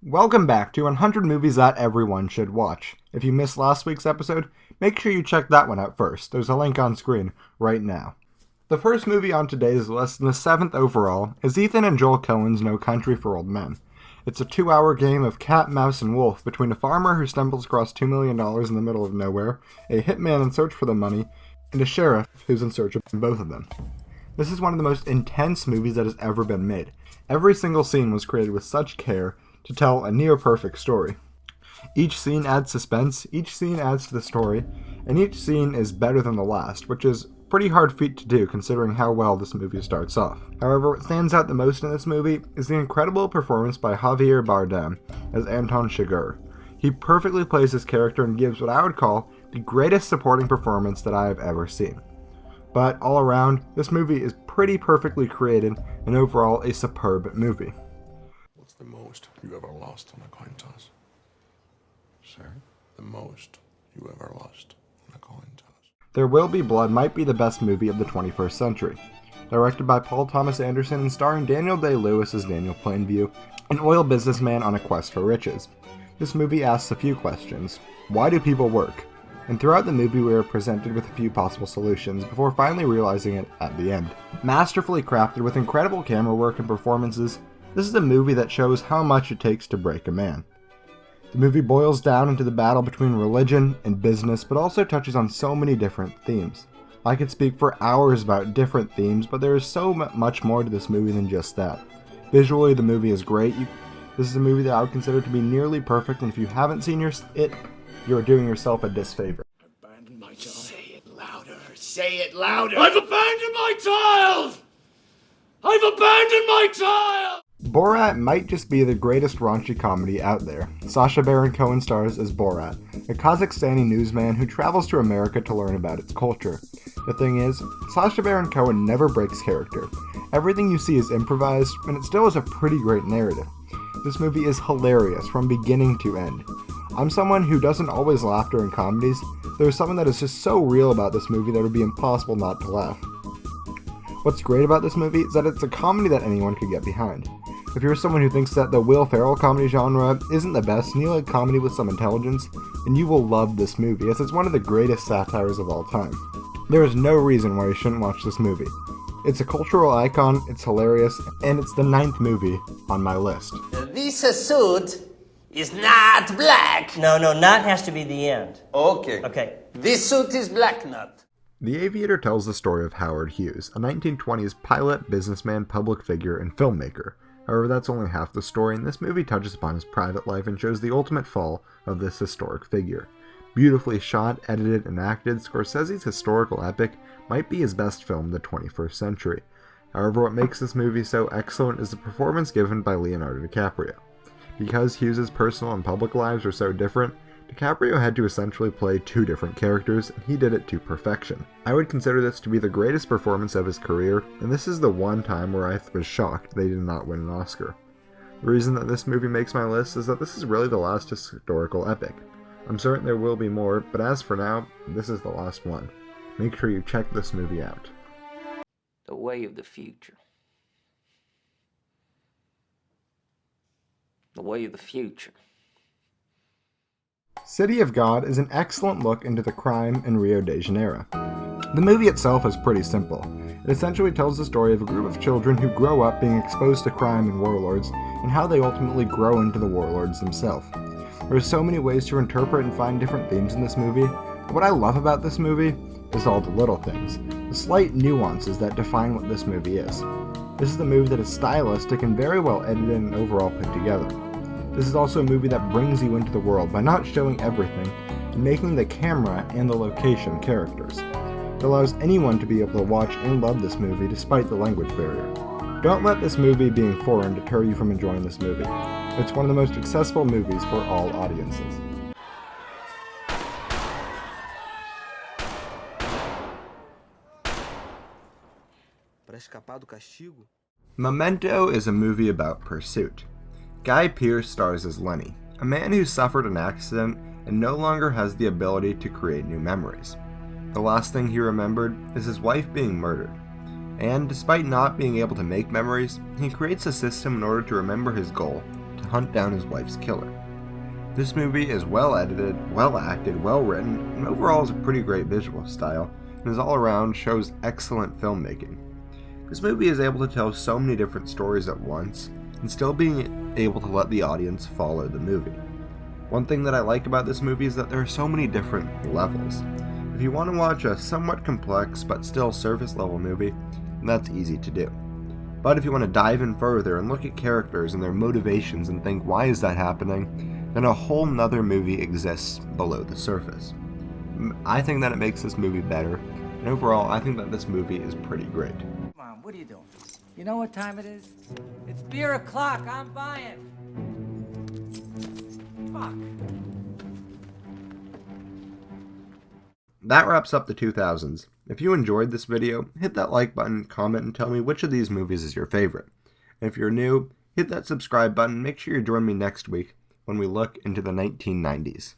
Welcome back to 100 Movies That Everyone Should Watch. If you missed last week's episode, make sure you check that one out first. There's a link on screen right now. The first movie on today's list, and the 7th overall, is Ethan and Joel Coen's No Country for Old Men. It's a 2-hour game of cat, mouse, and wolf between a farmer who stumbles across $2 million in the middle of nowhere, a hitman in search for the money, and a sheriff who's in search of both of them. This is one of the most intense movies that has ever been made. Every single scene was created with such care to tell a near-perfect story. Each scene adds suspense, each scene adds to the story, and each scene is better than the last, which is a pretty hard feat to do considering how well this movie starts off. However, what stands out the most in this movie is the incredible performance by Javier Bardem as Anton Chigurh. He perfectly plays his character and gives what I would call the greatest supporting performance that I have ever seen. But all around, this movie is pretty perfectly created and overall a superb movie. What's the most you ever lost on a coin toss? Sir? The most you ever lost on a coin toss. There Will Be Blood might be the best movie of the 21st century. Directed by Paul Thomas Anderson and starring Daniel Day-Lewis as Daniel Plainview, an oil businessman on a quest for riches. This movie asks a few questions. Why do people work? And throughout the movie we are presented with a few possible solutions before finally realizing it at the end. Masterfully crafted with incredible camera work and performances, this is a movie that shows how much it takes to break a man. The movie boils down into the battle between religion and business, but also touches on so many different themes. I could speak for hours about different themes, but there is so much more to this movie than just that. Visually, the movie is great. This is a movie that I would consider to be nearly perfect, and if you haven't seen it, you're doing yourself a disfavor. Abandon my child. Say it louder. Say it louder. I've abandoned my child! I've abandoned my child! Borat might just be the greatest raunchy comedy out there. Sacha Baron Cohen stars as Borat, a Kazakhstani newsman who travels to America to learn about its culture. The thing is, Sacha Baron Cohen never breaks character. Everything you see is improvised, and it still has a pretty great narrative. This movie is hilarious from beginning to end. I'm someone who doesn't always laugh during comedies. There's something that is just so real about this movie that it would be impossible not to laugh. What's great about this movie is that it's a comedy that anyone could get behind. If you're someone who thinks that the Will Ferrell comedy genre isn't the best and you like comedy with some intelligence, then you will love this movie, as it's one of the greatest satires of all time. There is no reason why you shouldn't watch this movie. It's a cultural icon, it's hilarious, and it's the 9th movie on my list. This suit is not black. No, not has to be the end. Okay. Okay. This suit is black nut. The Aviator tells the story of Howard Hughes, a 1920s pilot, businessman, public figure, and filmmaker. However, that's only half the story, and this movie touches upon his private life and shows the ultimate fall of this historic figure. Beautifully shot, edited, and acted, Scorsese's historical epic might be his best film of the 21st century. However, what makes this movie so excellent is the performance given by Leonardo DiCaprio. Because Hughes' personal and public lives are so different, DiCaprio had to essentially play two different characters, and he did it to perfection. I would consider this to be the greatest performance of his career, and this is the one time where I was shocked they did not win an Oscar. The reason that this movie makes my list is that this is really the last historical epic. I'm certain there will be more, but as for now, this is the last one. Make sure you check this movie out. The way of the future. The way of the future. City of God is an excellent look into the crime in Rio de Janeiro. The movie itself is pretty simple. It essentially tells the story of a group of children who grow up being exposed to crime and warlords, and how they ultimately grow into the warlords themselves. There are so many ways to interpret and find different themes in this movie, but what I love about this movie is all the little things, the slight nuances that define what this movie is. This is a movie that is stylistic and very well edited and overall put together. This is also a movie that brings you into the world by not showing everything and making the camera and the location characters. It allows anyone to be able to watch and love this movie despite the language barrier. Don't let this movie being foreign deter you from enjoying this movie. It's one of the most accessible movies for all audiences. Memento is a movie about pursuit. Guy Pearce stars as Lenny, a man who suffered an accident and no longer has the ability to create new memories. The last thing he remembered is his wife being murdered, and despite not being able to make memories, he creates a system in order to remember his goal, to hunt down his wife's killer. This movie is well edited, well acted, well written, and overall is a pretty great visual style, and is all around shows excellent filmmaking. This movie is able to tell so many different stories at once, and still being able to let the audience follow the movie. One thing that I like about this movie is that there are so many different levels. If you want to watch a somewhat complex but still surface level movie, that's easy to do. But if you want to dive in further and look at characters and their motivations and think, why is that happening? Then a whole nother movie exists below the surface. I think that it makes this movie better, and overall I think that this movie is pretty great. Come on, what are you doing? You know what time it is? It's beer o'clock, I'm buying. Fuck. That wraps up the 2000s. If you enjoyed this video, hit that like button, comment, and tell me which of these movies is your favorite. And if you're new, hit that subscribe button and make sure you join me next week when we look into the 1990s.